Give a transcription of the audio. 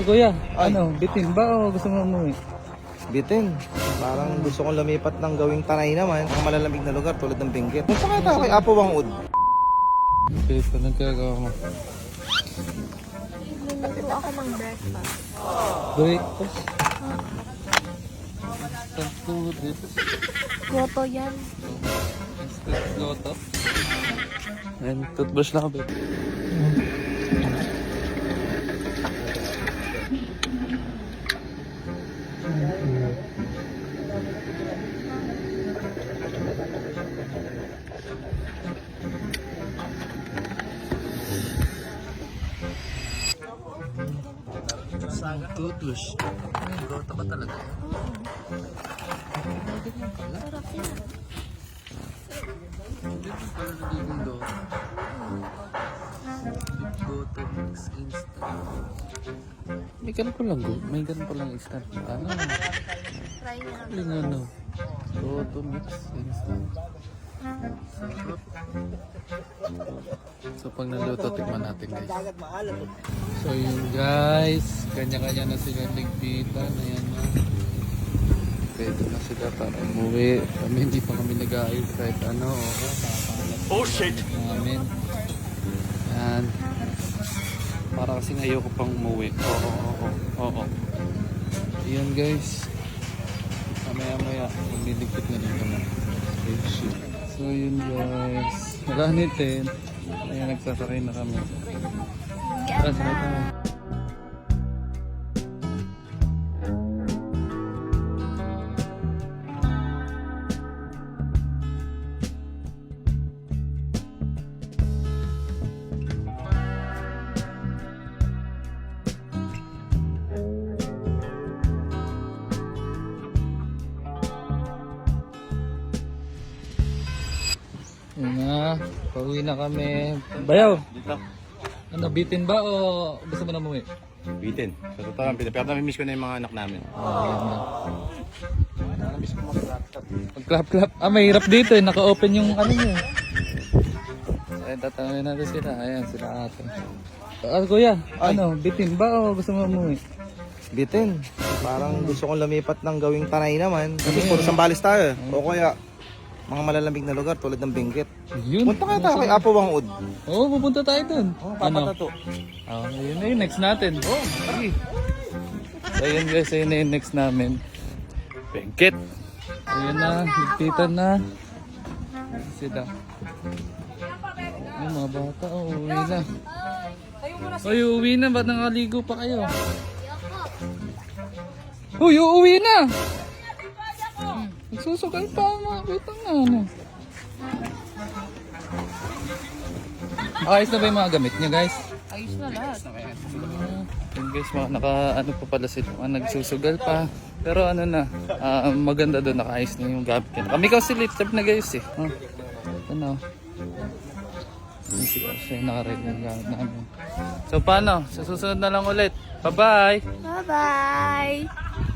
Kuya, ano, bitin ba o gusto mo umuwi? Bitin. Parang gusto kong lumipat ng gawing Tanay naman. Ang malalamig na lugar tulad ng Benguet. Punta kaya tayo kay Apo Wangud. Okay, pa nagkagawa mo. Nagluto ako ng breakfast. Breakfast? Instant noodles. Goto yan. Instant loto. And toothbrush lang ako. Toothbrush. Loto ba talaga? Sarap yan. Hindi ko pala nagiging loto. Loto mix instant. May ganun pa lang, may ganun pa lang instant. Ano? Try nyo lang. Yung ano? Loto mix instant. Sarap. So pag naluto, tikman natin guys. So yun guys, kanya-kanya na sila nagpitan. Ayan na. Pwede na sila para umuwi. Kami hindi pa kami nag-aayos kahit ano. Oh shit! Namin. Yan. Para kasing ayoko pang umuwi. Oo. Ayan guys. Mamaya-maya, magliligpit na rin kami. So yun guys. Maganitin. Ayan, nagsasakay na kami. Tara, sakay kami. Yun na, pauwi na kami. Bayaw! Dito. Ano, bitin ba o gusto mo na umuwi? Bitin. Sa totoo lang, pero nami-miss ko na yung mga anak namin. Ayan na. Nami-miss ko mga laptop. Mag-clap-clap. Mahirap dito eh. Naka-open yung ano nyo. Ayan, tatanungin natin sila. Ayan, sila ate. Kuya, ano, bitin ba o gusto mo umuwi? Bitin. Parang gusto kong lumipat ng gawing Tanay naman. Kasi puro Sambales tayo. O kaya, mga malalamig na lugar tulad ng Benguet. Yun. Punta kaya tayo kay Apo Wangud. Oo, pupunta tayo dun. Papat na to. Yun na yung next natin. Sige. So yun guys, yun na yung next namin. Benguet. Ayun na, nagpitan na. Sila. Yung mga bata, uwi na. Uy, uuwi na. Ba't nakaligo pa kayo? Uy, uuwi na! Nagsusugal pa ang mga kitang na ano. Ayos na ba yung mga gamit niya guys? Ayos na lahat. Yun guys, mga ano pa pala sila, mga nagsusugal pa. Pero ano na, maganda doon, nakaayos na yung gamit niya. Kami kasi lip-tap na guys eh. Ano? Siya nakaread yung gamit namin. So paano? Sa susunod na lang ulit. Bye-bye! Bye-bye!